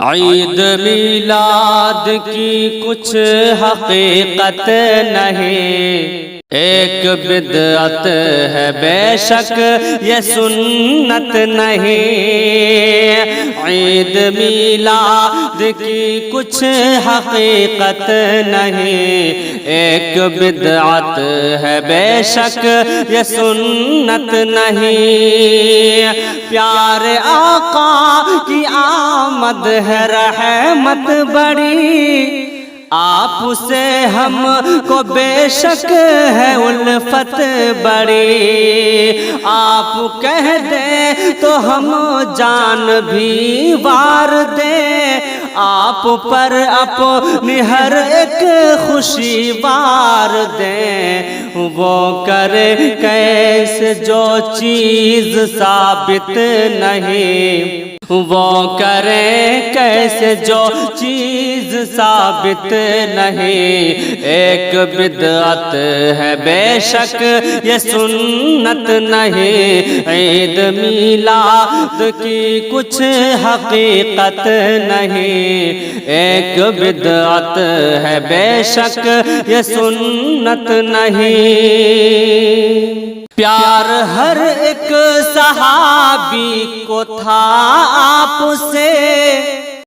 عید میلاد کی کچھ حقیقت نہیں، ایک بدعت ہے بے شک یہ سنت نہیں۔ عید میلاد کی کچھ حقیقت نہیں، ایک بدعت ہے بے شک یہ سنت نہیں۔ پیارے آقا کی آمد ہے رحمت بڑی، آپ سے ہم کو بے شک ہے الفت بڑی۔ آپ کہہ دیں تو ہم جان بھی وار دیں، آپ پر اپنی ہر ایک خوشی وار دیں۔ وہ کرے کیسے جو چیز ثابت نہیں، وہ کرے کیسے جو چیز ثابت نہیں، ایک بدعت ہے بے شک یہ سنت نہیں۔ عید میلاد کی کچھ حقیقت نہیں، ایک بدعت ہے بے شک یہ سنت نہیں۔ پیار ہر ایک صحابی کو تھا آپ سے،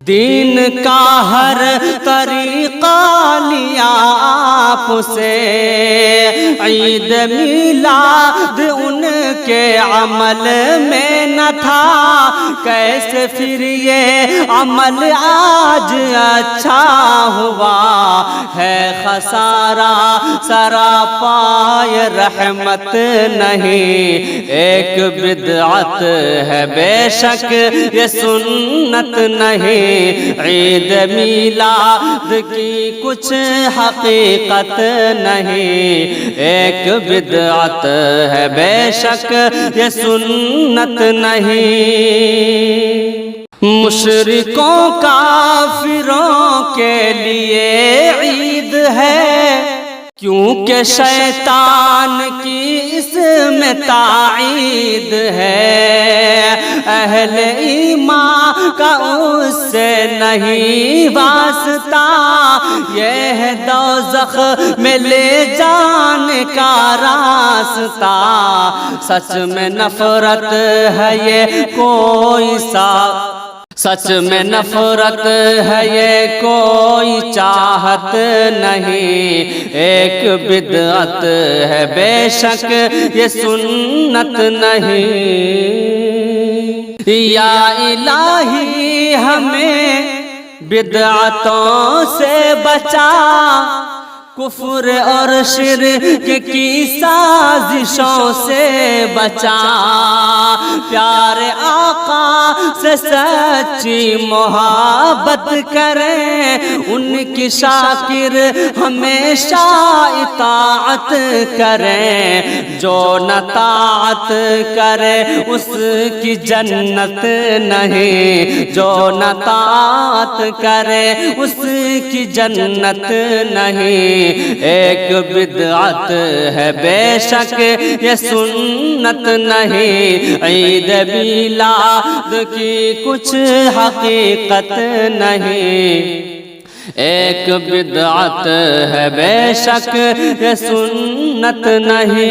دین کا ہر طریقہ لیا آپ سے۔ عید میلاد ان کے عمل میں نہ تھا، کیسے پھر یہ عمل آج اچھا ہوا ہے؟ خسارہ سراپا یہ رحمت نہیں، ایک بدعت ہے بے شک یہ سنت نہیں۔ عید میلاد کی کچھ حقیقت نہیں، ایک بدعت ہے بے شک یہ سنت نہیں۔ مشرکوں کافروں کے لیے عید ہے، کیونکہ شیطان کی اس میں تائید ہے۔ اہل ایمان کا اس سے نہیں واسطہ، یہ ہے دوزخ میں لے جانے کا راستہ۔ سچ میں نفرت ہے یہ کوئی سچ میں نفرت ہے یہ کوئی چاہت نہیں، ایک بدعت ہے بے شک یہ سنت نہیں۔ یا الہی ہمیں بدعتوں سے بچا، کفر اور شرک کی سازشوں سے بچا۔ پیارے آقا سے سچی محبت کریں، ان کی شاکر ہمیشہ اطاعت کریں۔ جو نہ طاعت کرے اس کی جنت نہیں، جو نہ طاعت کرے اس کی جنت نہیں۔ ایک بدعت ہے بے شک یہ سنت نہیں، عید میلاد کی کچھ حقیقت نہیں، ایک بدعت ہے بے شک یہ سنت نہیں۔